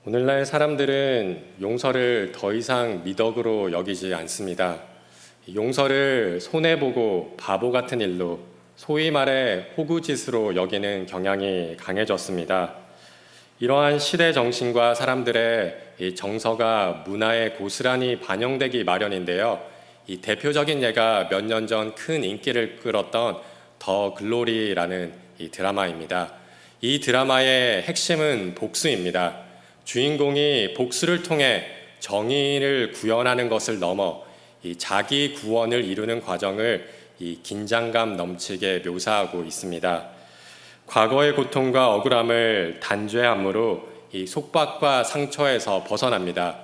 오늘날 사람들은 용서를 더 이상 미덕으로 여기지 않습니다. 용서를 손해보고 바보 같은 일로, 소위 말해 호구짓으로 여기는 경향이 강해졌습니다. 이러한 시대 정신과 사람들의 이 정서가 문화에 고스란히 반영되기 마련인데요. 이 대표적인 예가 몇 년 전 큰 인기를 끌었던 더 글로리라는 이 드라마입니다. 이 드라마의 핵심은 복수입니다. 주인공이 복수를 통해 정의를 구현하는 것을 넘어 이 자기 구원을 이루는 과정을 이 긴장감 넘치게 묘사하고 있습니다. 과거의 고통과 억울함을 단죄함으로 이 속박과 상처에서 벗어납니다.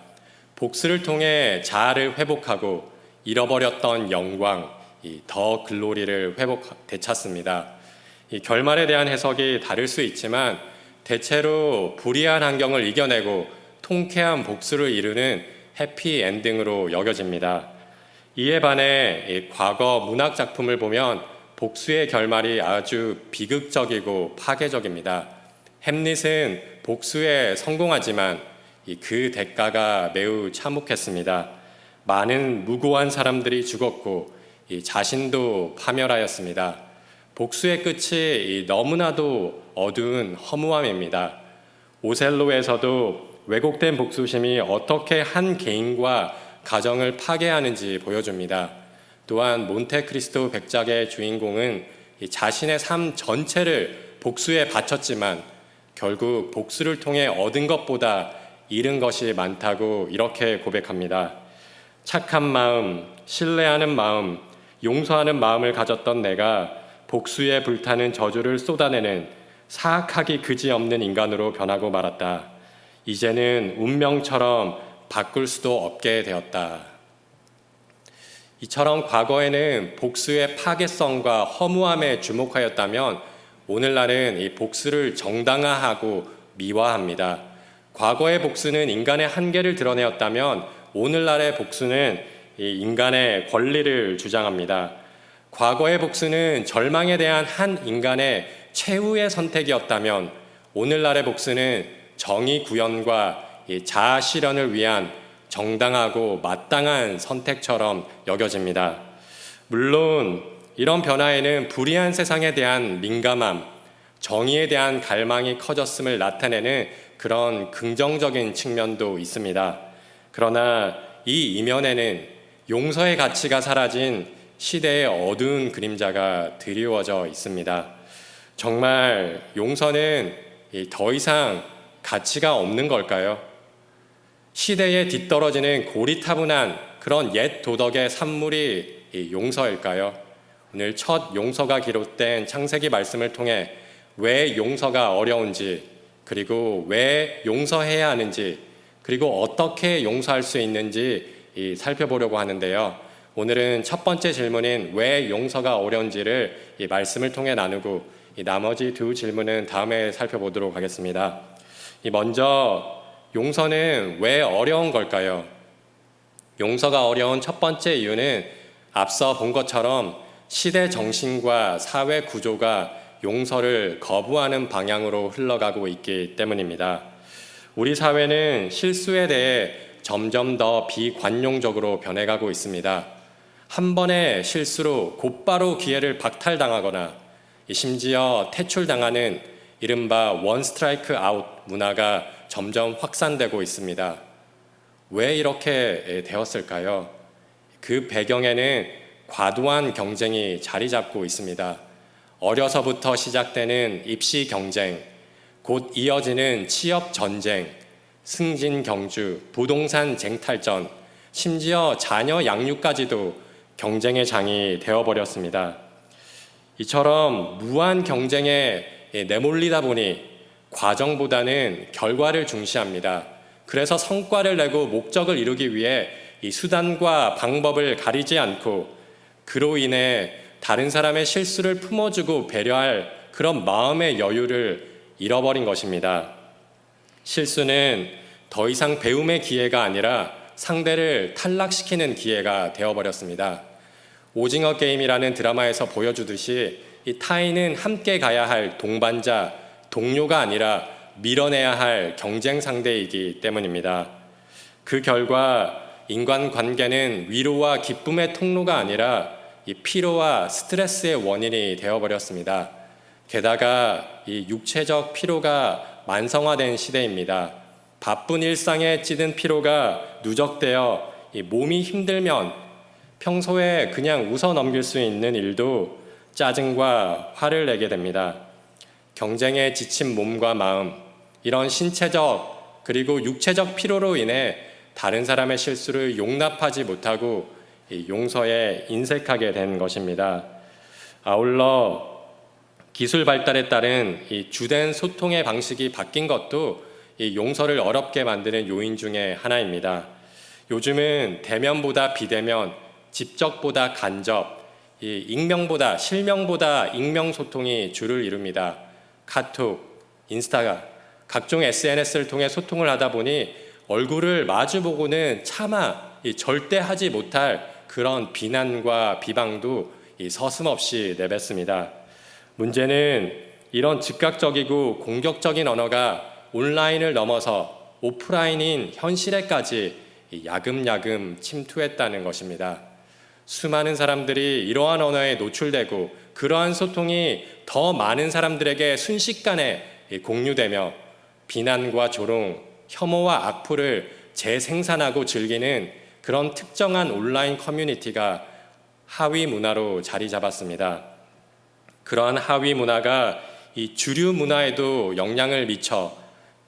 복수를 통해 자아를 회복하고 잃어버렸던 영광, 이 더 글로리를 되찾습니다. 이 결말에 대한 해석이 다를 수 있지만 대체로 불이한 환경을 이겨내고 통쾌한 복수를 이루는 해피 엔딩으로 여겨집니다. 이에 반해 과거 문학 작품을 보면 복수의 결말이 아주 비극적이고 파괴적입니다. 햄릿은 복수에 성공하지만 그 대가가 매우 참혹했습니다. 많은 무고한 사람들이 죽었고 자신도 파멸하였습니다. 복수의 끝이 너무나도 어두운 허무함입니다. 오셀로에서도 왜곡된 복수심이 어떻게 한 개인과 가정을 파괴하는지 보여줍니다. 또한 몬테크리스토 백작의 주인공은 자신의 삶 전체를 복수에 바쳤지만 결국 복수를 통해 얻은 것보다 잃은 것이 많다고 이렇게 고백합니다. 착한 마음, 신뢰하는 마음, 용서하는 마음을 가졌던 내가 복수에 불타는 저주를 쏟아내는 사악하기 그지없는 인간으로 변하고 말았다. 이제는 운명처럼 바꿀 수도 없게 되었다. 이처럼 과거에는 복수의 파괴성과 허무함에 주목하였다면 오늘날은 이 복수를 정당화하고 미화합니다. 과거의 복수는 인간의 한계를 드러내었다면 오늘날의 복수는 이 인간의 권리를 주장합니다. 과거의 복수는 절망에 대한 한 인간의 최후의 선택이었다면 오늘날의 복수는 정의 구현과 자아 실현을 위한 정당하고 마땅한 선택처럼 여겨집니다. 물론 이런 변화에는 불의한 세상에 대한 민감함, 정의에 대한 갈망이 커졌음을 나타내는 그런 긍정적인 측면도 있습니다. 그러나 이 이면에는 용서의 가치가 사라진 시대의 어두운 그림자가 드리워져 있습니다. 정말 용서는 더 이상 가치가 없는 걸까요? 시대에 뒤떨어지는 고리타분한 그런 옛 도덕의 산물이 용서일까요? 오늘 첫 용서가 기록된 창세기 말씀을 통해 왜 용서가 어려운지, 그리고 왜 용서해야 하는지, 그리고 어떻게 용서할 수 있는지 살펴보려고 하는데요. 오늘은 첫 번째 질문인 왜 용서가 어려운지를 이 말씀을 통해 나누고 이 나머지 두 질문은 다음에 살펴보도록 하겠습니다. 먼저 용서는 왜 어려운 걸까요? 용서가 어려운 첫 번째 이유는 앞서 본 것처럼 시대 정신과 사회 구조가 용서를 거부하는 방향으로 흘러가고 있기 때문입니다. 우리 사회는 실수에 대해 점점 더 비관용적으로 변해가고 있습니다. 한 번의 실수로 곧바로 기회를 박탈당하거나 심지어 퇴출당하는 이른바 원 스트라이크 아웃 문화가 점점 확산되고 있습니다. 왜 이렇게 되었을까요? 그 배경에는 과도한 경쟁이 자리 잡고 있습니다. 어려서부터 시작되는 입시 경쟁, 곧 이어지는 취업 전쟁, 승진 경주, 부동산 쟁탈전, 심지어 자녀 양육까지도 경쟁의 장이 되어버렸습니다. 이처럼 무한 경쟁에 내몰리다 보니 과정보다는 결과를 중시합니다. 그래서 성과를 내고 목적을 이루기 위해 이 수단과 방법을 가리지 않고 그로 인해 다른 사람의 실수를 품어주고 배려할 그런 마음의 여유를 잃어버린 것입니다. 실수는 더 이상 배움의 기회가 아니라 상대를 탈락시키는 기회가 되어버렸습니다. 오징어 게임이라는 드라마에서 보여주듯이 이 타인은 함께 가야 할 동반자, 동료가 아니라 밀어내야 할 경쟁 상대이기 때문입니다. 그 결과 인간관계는 위로와 기쁨의 통로가 아니라 이 피로와 스트레스의 원인이 되어버렸습니다. 게다가 이 육체적 피로가 만성화된 시대입니다. 바쁜 일상에 찌든 피로가 누적되어 이 몸이 힘들면 평소에 그냥 웃어 넘길 수 있는 일도 짜증과 화를 내게 됩니다. 경쟁에 지친 몸과 마음, 이런 신체적 그리고 육체적 피로로 인해 다른 사람의 실수를 용납하지 못하고 용서에 인색하게 된 것입니다. 아울러 기술 발달에 따른 이 주된 소통의 방식이 바뀐 것도 이 용서를 어렵게 만드는 요인 중에 하나입니다. 요즘은 대면보다 비대면, 직접보다 간접, 이 익명보다 실명보다 익명 소통이 주를 이룹니다. 카톡, 인스타gram, 각종 SNS를 통해 소통을 하다 보니 얼굴을 마주보고는 차마 절대 하지 못할 그런 비난과 비방도 서슴없이 내뱉습니다. 문제는 이런 즉각적이고 공격적인 언어가 온라인을 넘어서 오프라인인 현실에까지 야금야금 침투했다는 것입니다. 수많은 사람들이 이러한 언어에 노출되고 그러한 소통이 더 많은 사람들에게 순식간에 공유되며 비난과 조롱, 혐오와 악플을 재생산하고 즐기는 그런 특정한 온라인 커뮤니티가 하위 문화로 자리 잡았습니다. 그러한 하위 문화가 이 주류 문화에도 영향을 미쳐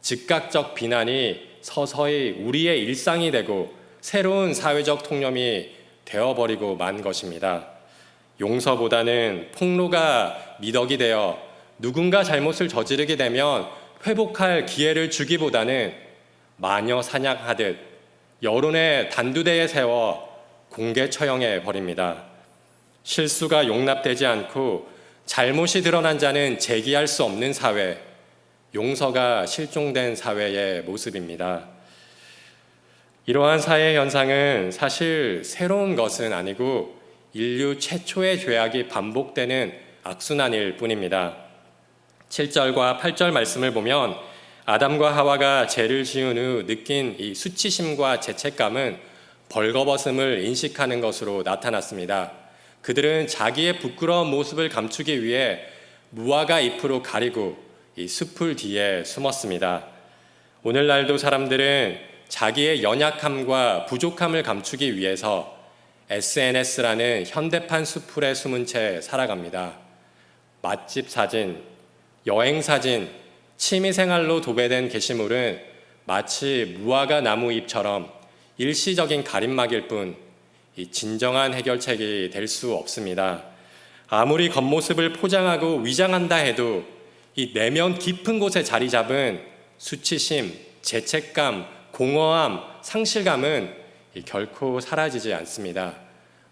즉각적 비난이 서서히 우리의 일상이 되고 새로운 사회적 통념이 되어버리고 만 것입니다. 용서보다는 폭로가 미덕이 되어 누군가 잘못을 저지르게 되면 회복할 기회를 주기보다는 마녀 사냥하듯 여론의 단두대에 세워 공개 처형해 버립니다. 실수가 용납되지 않고 잘못이 드러난 자는 재기할 수 없는 사회, 용서가 실종된 사회의 모습입니다. 이러한 사회 현상은 사실 새로운 것은 아니고 인류 최초의 죄악이 반복되는 악순환일 뿐입니다. 7절과 8절 말씀을 보면 아담과 하와가 죄를 지은 후 느낀 이 수치심과 죄책감은 벌거벗음을 인식하는 것으로 나타났습니다. 그들은 자기의 부끄러운 모습을 감추기 위해 무화과 잎으로 가리고 이 숲을 뒤에 숨었습니다. 오늘날도 사람들은 자기의 연약함과 부족함을 감추기 위해서 SNS라는 현대판 수풀에 숨은 채 살아갑니다. 맛집 사진, 여행 사진, 취미생활로 도배된 게시물은 마치 무화과 나무 잎처럼 일시적인 가림막일 뿐 이 진정한 해결책이 될 수 없습니다. 아무리 겉모습을 포장하고 위장한다 해도 이 내면 깊은 곳에 자리 잡은 수치심, 죄책감, 공허함, 상실감은 결코 사라지지 않습니다.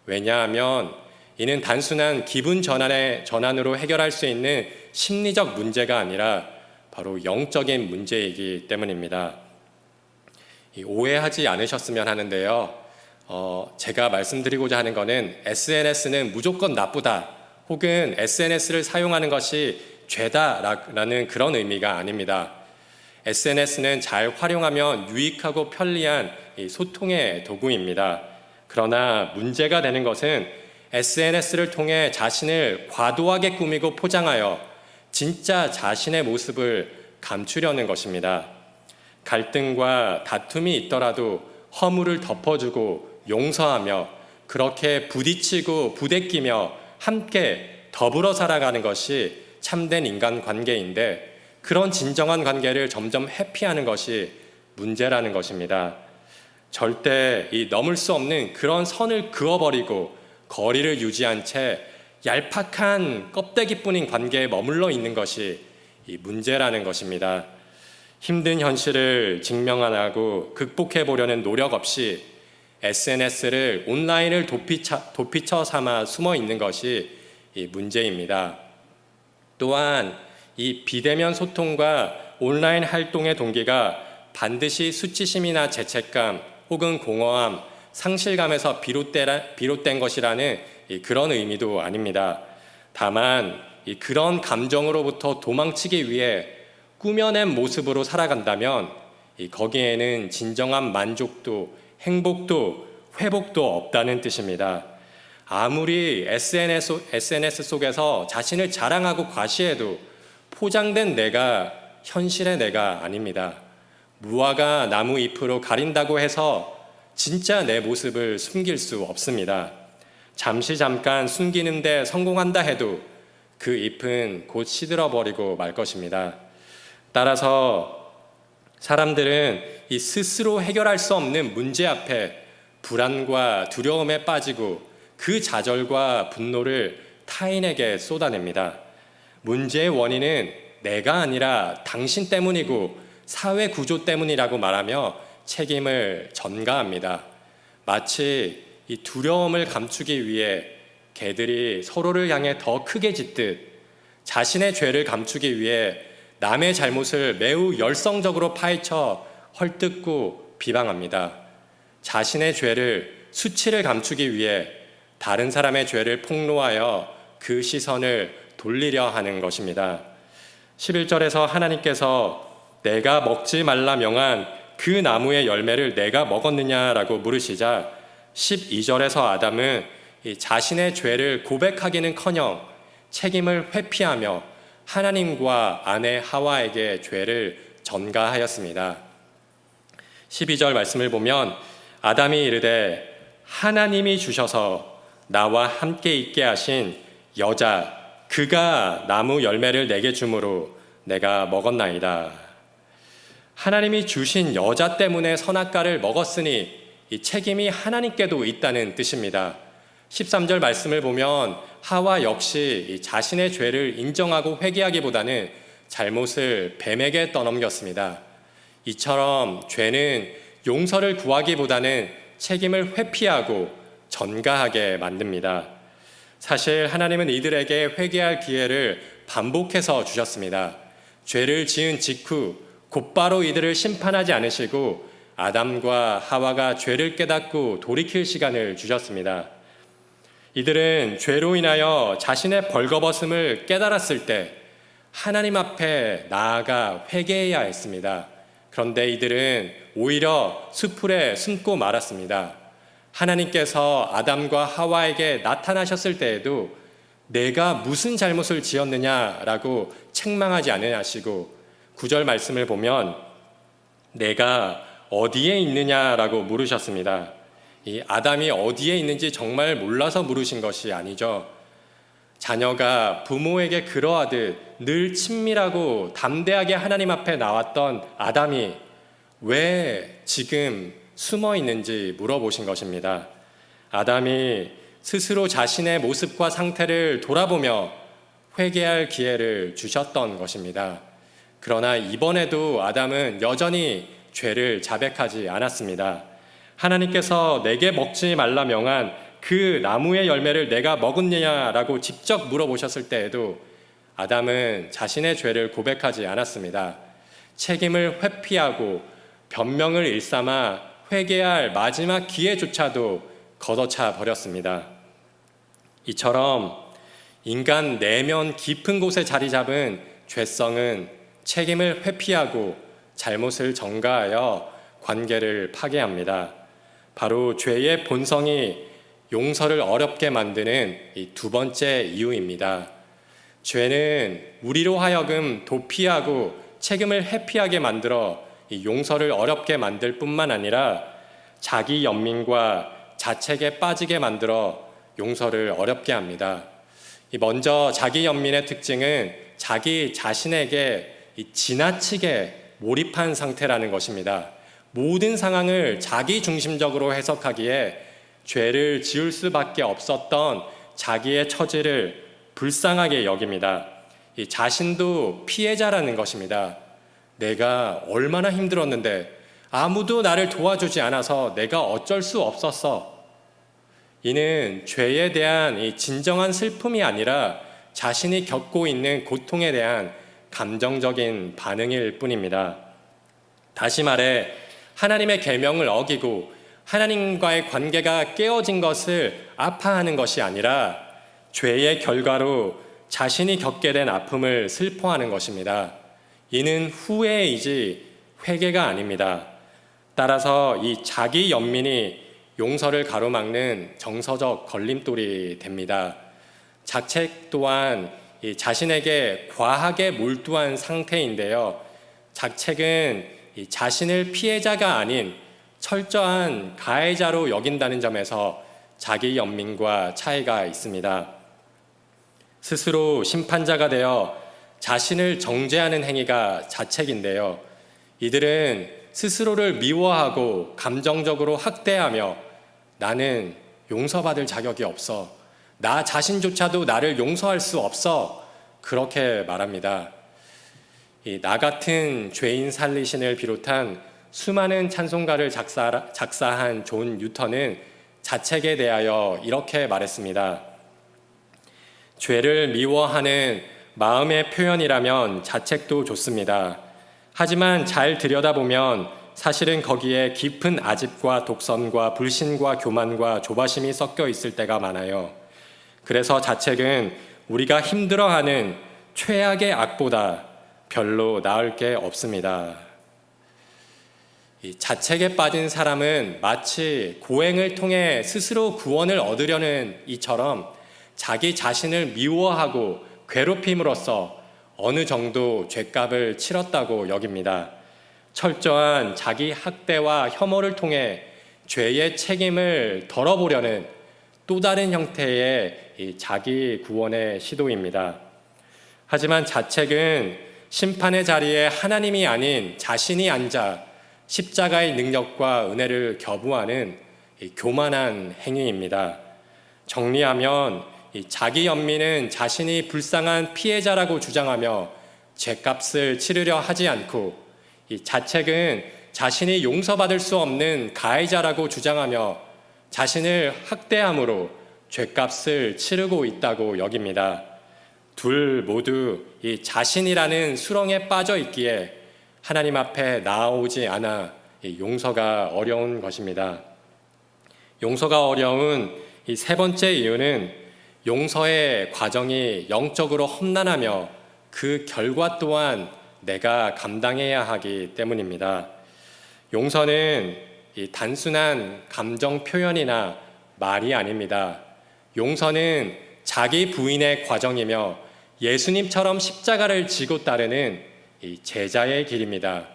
왜냐하면 이는 단순한 기분 전환으로 해결할 수 있는 심리적 문제가 아니라 바로 영적인 문제이기 때문입니다. 오해하지 않으셨으면 하는데요. 제가 말씀드리고자 하는 것은 SNS는 무조건 나쁘다 혹은 SNS를 사용하는 것이 죄다라는 그런 의미가 아닙니다. SNS는 잘 활용하면 유익하고 편리한 소통의 도구입니다. 그러나 문제가 되는 것은 SNS를 통해 자신을 과도하게 꾸미고 포장하여 진짜 자신의 모습을 감추려는 것입니다. 갈등과 다툼이 있더라도 허물을 덮어주고 용서하며 그렇게 부딪히고 부대끼며 함께 더불어 살아가는 것이 참된 인간관계인데 그런 진정한 관계를 점점 회피하는 것이 문제라는 것입니다. 절대 넘을 수 없는 그런 선을 그어버리고 거리를 유지한 채 얄팍한 껍데기뿐인 관계에 머물러 있는 것이 문제라는 것입니다. 힘든 현실을 직면 안 하고 극복해 보려는 노력 없이 SNS를 온라인을 도피처 삼아 숨어 있는 것이 문제입니다. 또한 이 비대면 소통과 온라인 활동의 동기가 반드시 수치심이나 죄책감 혹은 공허함, 상실감에서 비롯된 것이라는 그런 의미도 아닙니다. 다만 그런 감정으로부터 도망치기 위해 꾸며낸 모습으로 살아간다면 거기에는 진정한 만족도, 행복도, 회복도 없다는 뜻입니다. 아무리 SNS 속에서 자신을 자랑하고 과시해도 포장된 내가 현실의 내가 아닙니다. 무화과 나무 잎으로 가린다고 해서 진짜 내 모습을 숨길 수 없습니다. 잠깐 숨기는데 성공한다 해도 그 잎은 곧 시들어버리고 말 것입니다. 따라서 사람들은 이 스스로 해결할 수 없는 문제 앞에 불안과 두려움에 빠지고 그 좌절과 분노를 타인에게 쏟아냅니다. 문제의 원인은 내가 아니라 당신 때문이고 사회 구조 때문이라고 말하며 책임을 전가합니다. 마치 이 두려움을 감추기 위해 개들이 서로를 향해 더 크게 짖듯 자신의 죄를 감추기 위해 남의 잘못을 매우 열성적으로 파헤쳐 헐뜯고 비방합니다. 자신의 죄를, 수치를 감추기 위해 다른 사람의 죄를 폭로하여 그 시선을 돌리려 하는 것입니다. 11절에서 하나님께서 내가 먹지 말라 명한 그 나무의 열매를 내가 먹었느냐라고 물으시자 12절에서 아담은 자신의 죄를 고백하기는커녕 책임을 회피하며 하나님과 아내 하와에게 죄를 전가하였습니다. 12절 말씀을 보면 아담이 이르되 하나님이 주셔서 나와 함께 있게 하신 여자 그가 나무 열매를 내게 주므로 내가 먹었나이다. 하나님이 주신 여자 때문에 선악과를 먹었으니 이 책임이 하나님께도 있다는 뜻입니다. 13절 말씀을 보면 하와 역시 자신의 죄를 인정하고 회개하기보다는 잘못을 뱀에게 떠넘겼습니다. 이처럼 죄는 용서를 구하기보다는 책임을 회피하고 전가하게 만듭니다. 사실 하나님은 이들에게 회개할 기회를 반복해서 주셨습니다. 죄를 지은 직후 곧바로 이들을 심판하지 않으시고 아담과 하와가 죄를 깨닫고 돌이킬 시간을 주셨습니다. 이들은 죄로 인하여 자신의 벌거벗음을 깨달았을 때 하나님 앞에 나아가 회개해야 했습니다. 그런데 이들은 오히려 수풀에 숨고 말았습니다. 하나님께서 아담과 하와에게 나타나셨을 때에도 내가 무슨 잘못을 지었느냐라고 책망하지 않으시고 9절 말씀을 보면 내가 어디에 있느냐라고 물으셨습니다. 이 아담이 어디에 있는지 정말 몰라서 물으신 것이 아니죠. 자녀가 부모에게 그러하듯 늘 친밀하고 담대하게 하나님 앞에 나왔던 아담이 왜 지금 숨어 있는지 물어보신 것입니다. 아담이 스스로 자신의 모습과 상태를 돌아보며 회개할 기회를 주셨던 것입니다. 그러나 이번에도 아담은 여전히 죄를 자백하지 않았습니다. 하나님께서 내게 먹지 말라 명한 그 나무의 열매를 내가 먹었느냐라고 직접 물어보셨을 때에도 아담은 자신의 죄를 고백하지 않았습니다. 책임을 회피하고 변명을 일삼아 회개할 마지막 기회조차도 걷어차 버렸습니다. 이처럼 인간 내면 깊은 곳에 자리 잡은 죄성은 책임을 회피하고 잘못을 전가하여 관계를 파괴합니다. 바로 죄의 본성이 용서를 어렵게 만드는 이 두 번째 이유입니다. 죄는 우리로 하여금 도피하고 책임을 회피하게 만들어 이 용서를 어렵게 만들 뿐만 아니라 자기 연민과 자책에 빠지게 만들어 용서를 어렵게 합니다. 먼저 자기 연민의 특징은 자기 자신에게 지나치게 몰입한 상태라는 것입니다. 모든 상황을 자기 중심적으로 해석하기에 죄를 지을 수밖에 없었던 자기의 처지를 불쌍하게 여깁니다. 이 자신도 피해자라는 것입니다. 내가 얼마나 힘들었는데 아무도 나를 도와주지 않아서 내가 어쩔 수 없었어. 이는 죄에 대한 이 진정한 슬픔이 아니라 자신이 겪고 있는 고통에 대한 감정적인 반응일 뿐입니다. 다시 말해 하나님의 계명을 어기고 하나님과의 관계가 깨어진 것을 아파하는 것이 아니라 죄의 결과로 자신이 겪게 된 아픔을 슬퍼하는 것입니다. 이는 후회이지 회개가 아닙니다. 따라서 이 자기 연민이 용서를 가로막는 정서적 걸림돌이 됩니다. 자책 또한 이 자신에게 과하게 몰두한 상태인데요. 자책은 이 자신을 피해자가 아닌 철저한 가해자로 여긴다는 점에서 자기 연민과 차이가 있습니다. 스스로 심판자가 되어 자신을 정죄하는 행위가 자책인데요. 이들은 스스로를 미워하고 감정적으로 학대하며 나는 용서받을 자격이 없어. 나 자신조차도 나를 용서할 수 없어. 그렇게 말합니다. 나 같은 죄인 살리신을 비롯한 수많은 찬송가를 작사한 존 뉴턴은 자책에 대하여 이렇게 말했습니다. 죄를 미워하는 마음의 표현이라면 자책도 좋습니다. 하지만 잘 들여다보면 사실은 거기에 깊은 아집과 독선과 불신과 교만과 조바심이 섞여 있을 때가 많아요. 그래서 자책은 우리가 힘들어하는 최악의 악보다 별로 나을 게 없습니다. 이 자책에 빠진 사람은 마치 고행을 통해 스스로 구원을 얻으려는 이처럼 자기 자신을 미워하고 괴롭힘으로써 어느 정도 죄값을 치렀다고 여깁니다. 철저한 자기 학대와 혐오를 통해 죄의 책임을 덜어보려는 또 다른 형태의 이 자기 구원의 시도입니다. 하지만 자책은 심판의 자리에 하나님이 아닌 자신이 앉아 십자가의 능력과 은혜를 겨부하는 교만한 행위입니다. 정리하면 자기 연민은 자신이 불쌍한 피해자라고 주장하며 죄값을 치르려 하지 않고, 이 자책은 자신이 용서받을 수 없는 가해자라고 주장하며 자신을 학대함으로 죄값을 치르고 있다고 여깁니다. 둘 모두 이 자신이라는 수렁에 빠져 있기에 하나님 앞에 나아오지 않아 용서가 어려운 것입니다. 용서가 어려운 이 세 번째 이유는 용서의 과정이 영적으로 험난하며 그 결과 또한 내가 감당해야 하기 때문입니다. 용서는 이 단순한 감정 표현이나 말이 아닙니다. 용서는 자기 부인의 과정이며 예수님처럼 십자가를 지고 따르는 이 제자의 길입니다.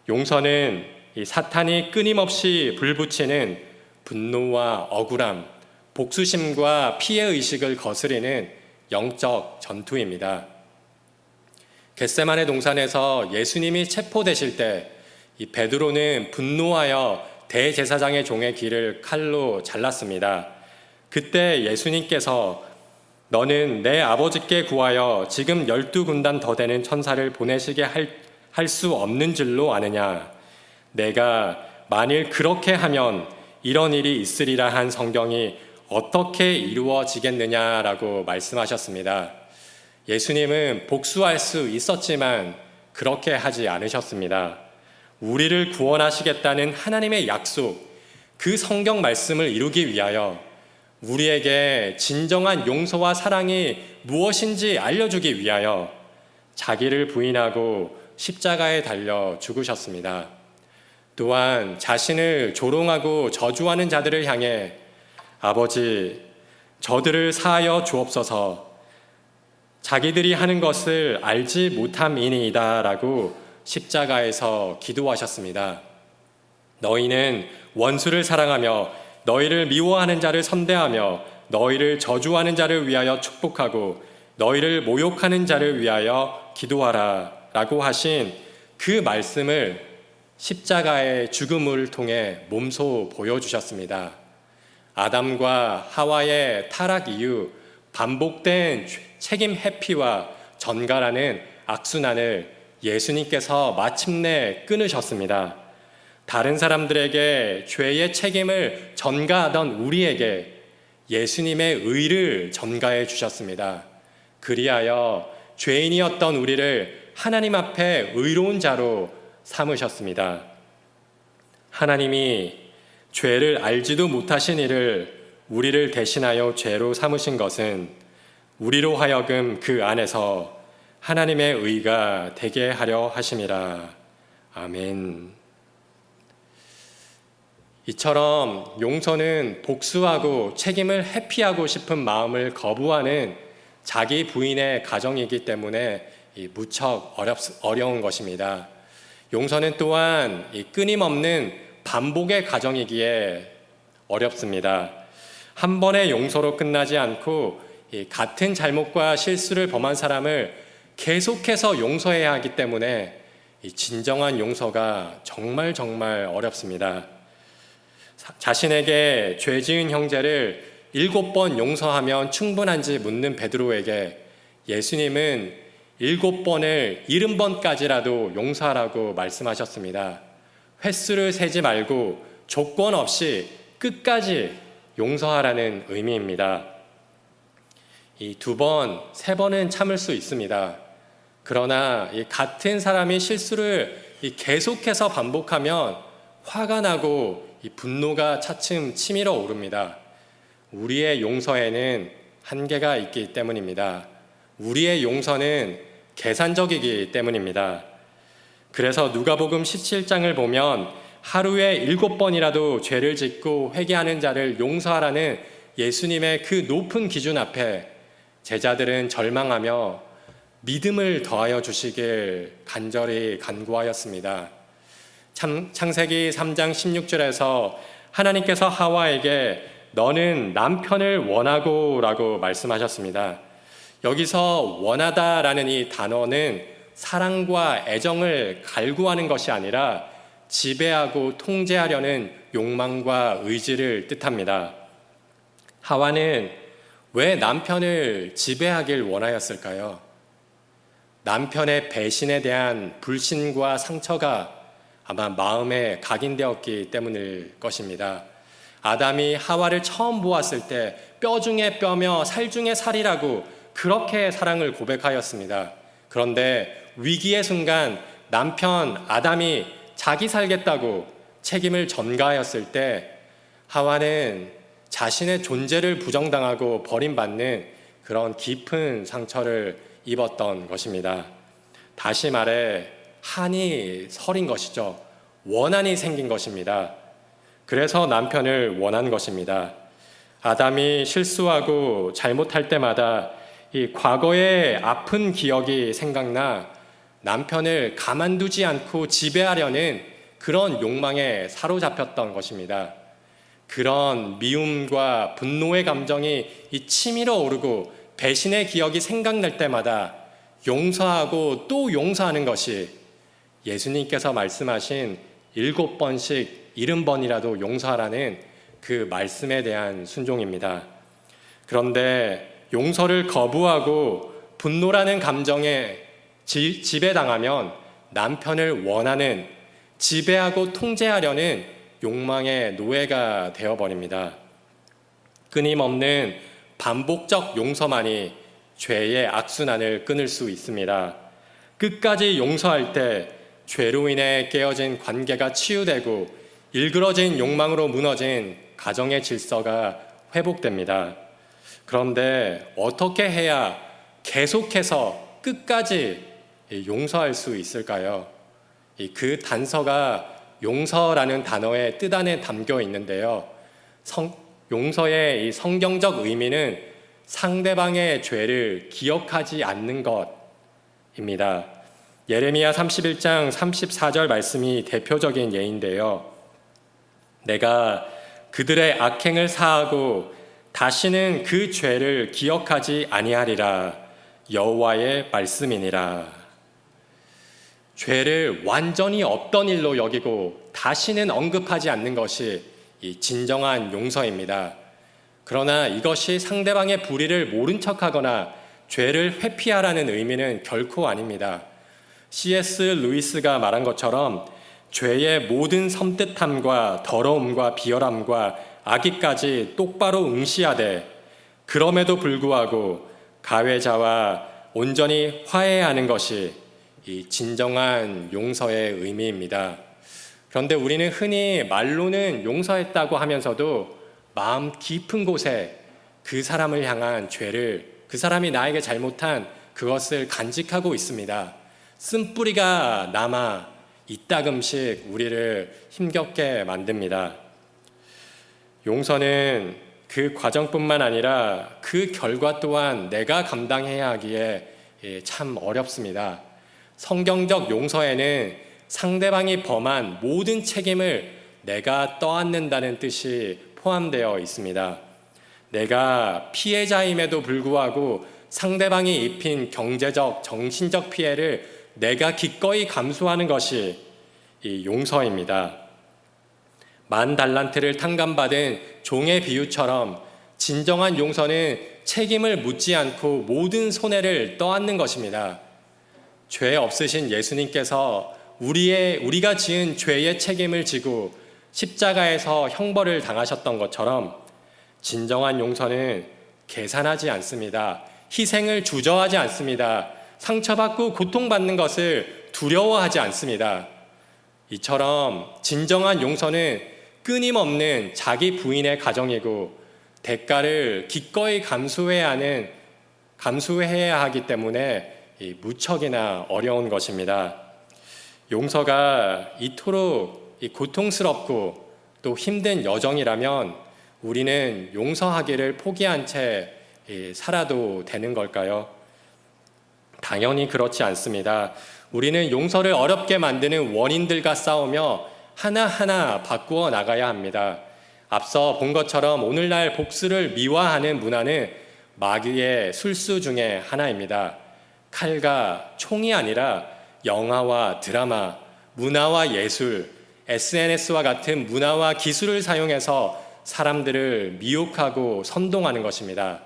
용서는 이 사탄이 끊임없이 불붙이는 분노와 억울함, 복수심과 피해의식을 거스리는 영적 전투입니다. 겟세마네 동산에서 예수님이 체포되실 때 이 베드로는 분노하여 대제사장의 종의 귀를 칼로 잘랐습니다. 그때 예수님께서 너는 내 아버지께 구하여 지금 12군단 더 되는 천사를 보내시게 할 수 없는 줄로 아느냐. 내가 만일 그렇게 하면 이런 일이 있으리라 한 성경이 어떻게 이루어지겠느냐라고 말씀하셨습니다. 예수님은 복수할 수 있었지만 그렇게 하지 않으셨습니다. 우리를 구원하시겠다는 하나님의 약속, 그 성경 말씀을 이루기 위하여 우리에게 진정한 용서와 사랑이 무엇인지 알려주기 위하여 자기를 부인하고 십자가에 달려 죽으셨습니다. 또한 자신을 조롱하고 저주하는 자들을 향해 아버지, 저들을 사하여 주옵소서, 자기들이 하는 것을 알지 못함이니이다 라고 십자가에서 기도하셨습니다. 너희는 원수를 사랑하며 너희를 미워하는 자를 선대하며 너희를 저주하는 자를 위하여 축복하고 너희를 모욕하는 자를 위하여 기도하라 라고 하신 그 말씀을 십자가의 죽음을 통해 몸소 보여주셨습니다. 아담과 하와의 타락 이후 반복된 책임 회피와 전가라는 악순환을 예수님께서 마침내 끊으셨습니다. 다른 사람들에게 죄의 책임을 전가하던 우리에게 예수님의 의를 전가해 주셨습니다. 그리하여 죄인이었던 우리를 하나님 앞에 의로운 자로 삼으셨습니다. 하나님이 죄를 알지도 못하신 이를 우리를 대신하여 죄로 삼으신 것은 우리로 하여금 그 안에서 하나님의 의가 되게 하려 하심이라. 아멘. 이처럼 용서는 복수하고 책임을 회피하고 싶은 마음을 거부하는 자기 부인의 가정이기 때문에 무척 어려운 것입니다. 용서는 또한 끊임없는 반복의 과정이기에 어렵습니다. 한 번의 용서로 끝나지 않고 같은 잘못과 실수를 범한 사람을 계속해서 용서해야 하기 때문에 진정한 용서가 정말 어렵습니다. 자신에게 죄 지은 형제를 7번 용서하면 충분한지 묻는 베드로에게 예수님은 7번을 70번까지라도 용서하라고 말씀하셨습니다. 횟수를 세지 말고 조건 없이 끝까지 용서하라는 의미입니다. 이 2번, 3번은 참을 수 있습니다. 그러나 이 같은 사람이 실수를 계속해서 반복하면 화가 나고 이 분노가 차츰 치밀어 오릅니다. 우리의 용서에는 한계가 있기 때문입니다. 우리의 용서는 계산적이기 때문입니다. 그래서 누가복음 17장을 보면 하루에 7번이라도 죄를 짓고 회개하는 자를 용서하라는 예수님의 그 높은 기준 앞에 제자들은 절망하며 믿음을 더하여 주시길 간절히 간구하였습니다. 창세기 3장 16절에서 하나님께서 하와에게 너는 남편을 원하고 라고 말씀하셨습니다. 여기서 원하다라는 이 단어는 사랑과 애정을 갈구하는 것이 아니라 지배하고 통제하려는 욕망과 의지를 뜻합니다. 하와는 왜 남편을 지배하길 원하였을까요? 남편의 배신에 대한 불신과 상처가 아마 마음에 각인되었기 때문일 것입니다. 아담이 하와를 처음 보았을 때 뼈 중에 뼈며 살 중에 살이라고 그렇게 사랑을 고백하였습니다. 그런데 위기의 순간 남편 아담이 자기 살겠다고 책임을 전가하였을 때 하와는 자신의 존재를 부정당하고 버림받는 그런 깊은 상처를 입었던 것입니다. 다시 말해 한이 서린 것이죠. 원한이 생긴 것입니다. 그래서 남편을 원한 것입니다. 아담이 실수하고 잘못할 때마다 이 과거의 아픈 기억이 생각나 남편을 가만두지 않고 지배하려는 그런 욕망에 사로잡혔던 것입니다. 그런 미움과 분노의 감정이 치밀어 오르고 배신의 기억이 생각날 때마다 용서하고 또 용서하는 것이 예수님께서 말씀하신 7번씩 70번이라도 용서하라는 그 말씀에 대한 순종입니다. 그런데 용서를 거부하고 분노라는 감정에 지배당하면 남편을 원하는 지배하고 통제하려는 욕망의 노예가 되어버립니다. 끊임없는 반복적 용서만이 죄의 악순환을 끊을 수 있습니다. 끝까지 용서할 때 죄로 인해 깨어진 관계가 치유되고 일그러진 욕망으로 무너진 가정의 질서가 회복됩니다. 그런데 어떻게 해야 계속해서 끝까지 용서할 수 있을까요? 그 단서가 용서라는 단어의 뜻 안에 담겨 있는데요. 용서의 이 성경적 의미는 상대방의 죄를 기억하지 않는 것입니다. 예레미야 31장 34절 말씀이 대표적인 예인데요. 내가 그들의 악행을 사하고 다시는 그 죄를 기억하지 아니하리라. 여호와의 말씀이니라. 죄를 완전히 없던 일로 여기고 다시는 언급하지 않는 것이 이 진정한 용서입니다. 그러나 이것이 상대방의 불의를 모른 척하거나 죄를 회피하라는 의미는 결코 아닙니다. C.S. 루이스가 말한 것처럼 죄의 모든 섬뜩함과 더러움과 비열함과 악의까지 똑바로 응시하되 그럼에도 불구하고 가해자와 온전히 화해하는 것이 이 진정한 용서의 의미입니다. 그런데 우리는 흔히 말로는 용서했다고 하면서도 마음 깊은 곳에 그 사람을 향한 죄를, 그 사람이 나에게 잘못한 그것을 간직하고 있습니다. 쓴뿌리가 남아 이따금씩 우리를 힘겹게 만듭니다. 용서는 그 과정뿐만 아니라 그 결과 또한 내가 감당해야 하기에 참 어렵습니다. 성경적 용서에는 상대방이 범한 모든 책임을 내가 떠안는다는 뜻이 포함되어 있습니다. 내가 피해자임에도 불구하고 상대방이 입힌 경제적, 정신적 피해를 내가 기꺼이 감수하는 것이 이 용서입니다. 10,000달란트를 탕감받은 종의 비유처럼 진정한 용서는 책임을 묻지 않고 모든 손해를 떠안는 것입니다. 죄 없으신 예수님께서 우리가 지은 죄의 책임을 지고 십자가에서 형벌을 당하셨던 것처럼 진정한 용서는 계산하지 않습니다. 희생을 주저하지 않습니다. 상처받고 고통받는 것을 두려워하지 않습니다. 이처럼 진정한 용서는 끊임없는 자기 부인의 가정이고 대가를 기꺼이 감수해야 하기 때문에 무척이나 어려운 것입니다. 용서가 이토록 고통스럽고 또 힘든 여정이라면 우리는 용서하기를 포기한 채 살아도 되는 걸까요? 당연히 그렇지 않습니다. 우리는 용서를 어렵게 만드는 원인들과 싸우며 하나하나 바꾸어 나가야 합니다. 앞서 본 것처럼 오늘날 복수를 미화하는 문화는 마귀의 술수 중에 하나입니다. 칼과 총이 아니라 영화와 드라마, 문화와 예술, SNS와 같은 문화와 기술을 사용해서 사람들을 미혹하고 선동하는 것입니다.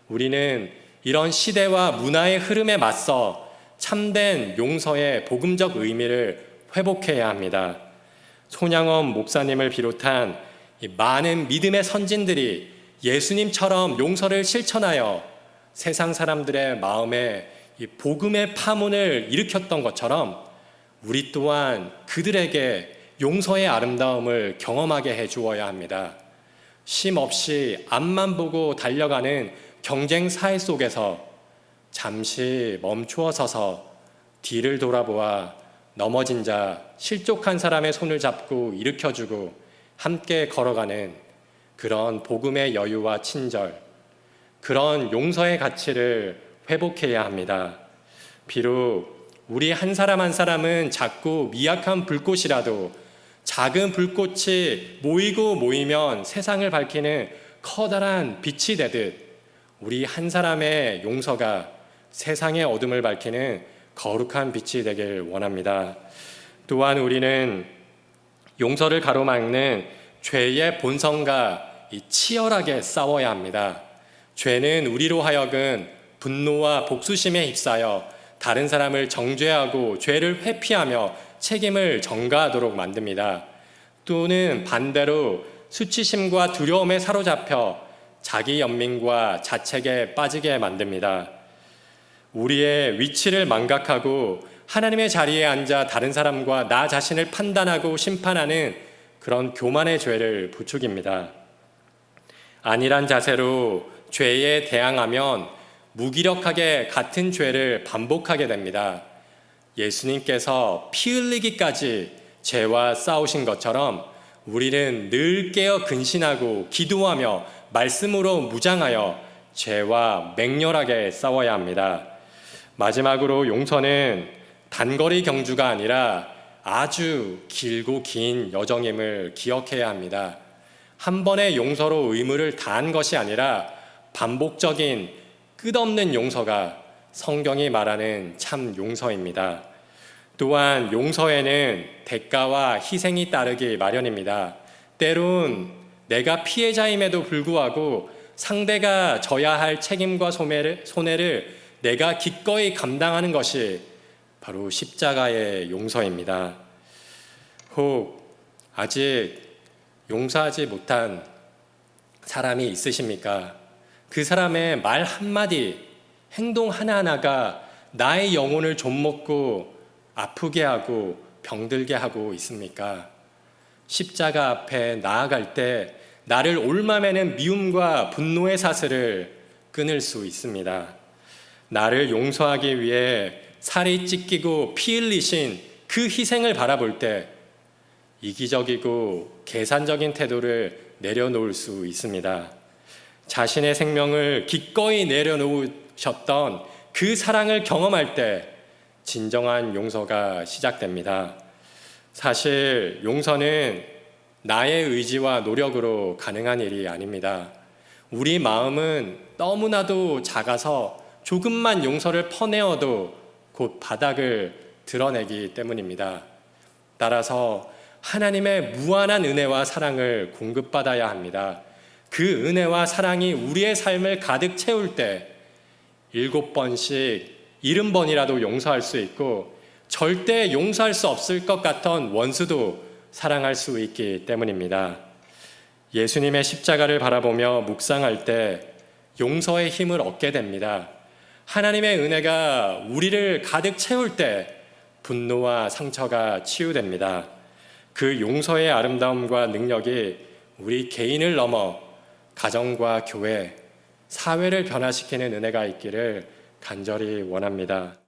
우리는 이런 시대와 문화의 흐름에 맞서 참된 용서의 복음적 의미를 회복해야 합니다. 손양원 목사님을 비롯한 많은 믿음의 선진들이 예수님처럼 용서를 실천하여 세상 사람들의 마음에 복음의 파문을 일으켰던 것처럼 우리 또한 그들에게 용서의 아름다움을 경험하게 해주어야 합니다. 쉼 없이 앞만 보고 달려가는 경쟁 사회 속에서 잠시 멈추어 서서 뒤를 돌아보아 넘어진 자, 실족한 사람의 손을 잡고 일으켜주고 함께 걸어가는 그런 복음의 여유와 친절, 그런 용서의 가치를 회복해야 합니다. 비록 우리 한 사람 한 사람은 작고 미약한 불꽃이라도 작은 불꽃이 모이면 세상을 밝히는 커다란 빛이 되듯 우리 한 사람의 용서가 세상의 어둠을 밝히는 거룩한 빛이 되길 원합니다. 또한 우리는 용서를 가로막는 죄의 본성과 치열하게 싸워야 합니다. 죄는 우리로 하여금 분노와 복수심에 휩싸여 다른 사람을 정죄하고 죄를 회피하며 책임을 전가하도록 만듭니다. 또는 반대로 수치심과 두려움에 사로잡혀 자기 연민과 자책에 빠지게 만듭니다. 우리의 위치를 망각하고 하나님의 자리에 앉아 다른 사람과 나 자신을 판단하고 심판하는 그런 교만의 죄를 부추깁니다. 안일한 자세로 죄에 대항하면 무기력하게 같은 죄를 반복하게 됩니다. 예수님께서 피 흘리기까지 죄와 싸우신 것처럼 우리는 늘 깨어 근신하고 기도하며 말씀으로 무장하여 죄와 맹렬하게 싸워야 합니다. 마지막으로 용서는 단거리 경주가 아니라 아주 길고 긴 여정임을 기억해야 합니다. 한 번의 용서로 의무를 다한 것이 아니라 반복적인 끝없는 용서가 성경이 말하는 참 용서입니다. 또한 용서에는 대가와 희생이 따르기 마련입니다. 때론 내가 피해자임에도 불구하고 상대가 져야 할 책임과 손해를 내가 기꺼이 감당하는 것이 바로 십자가의 용서입니다. 혹 아직 용서하지 못한 사람이 있으십니까? 그 사람의 말 한마디, 행동 하나하나가 나의 영혼을 좀먹고 아프게 하고 병들게 하고 있습니까? 십자가 앞에 나아갈 때 나를 옮아매는 미움과 분노의 사슬을 끊을 수 있습니다. 나를 용서하기 위해 살이 찢기고 피 흘리신 그 희생을 바라볼 때 이기적이고 계산적인 태도를 내려놓을 수 있습니다. 자신의 생명을 기꺼이 내려놓으셨던 그 사랑을 경험할 때 진정한 용서가 시작됩니다. 사실 용서는 나의 의지와 노력으로 가능한 일이 아닙니다. 우리 마음은 너무나도 작아서 조금만 용서를 퍼내어도 곧 바닥을 드러내기 때문입니다. 따라서 하나님의 무한한 은혜와 사랑을 공급받아야 합니다. 그 은혜와 사랑이 우리의 삶을 가득 채울 때 7번씩 70번이라도 용서할 수 있고 절대 용서할 수 없을 것 같던 원수도 사랑할 수 있기 때문입니다. 예수님의 십자가를 바라보며 묵상할 때 용서의 힘을 얻게 됩니다. 하나님의 은혜가 우리를 가득 채울 때 분노와 상처가 치유됩니다. 그 용서의 아름다움과 능력이 우리 개인을 넘어 가정과 교회, 사회를 변화시키는 은혜가 있기를 간절히 원합니다.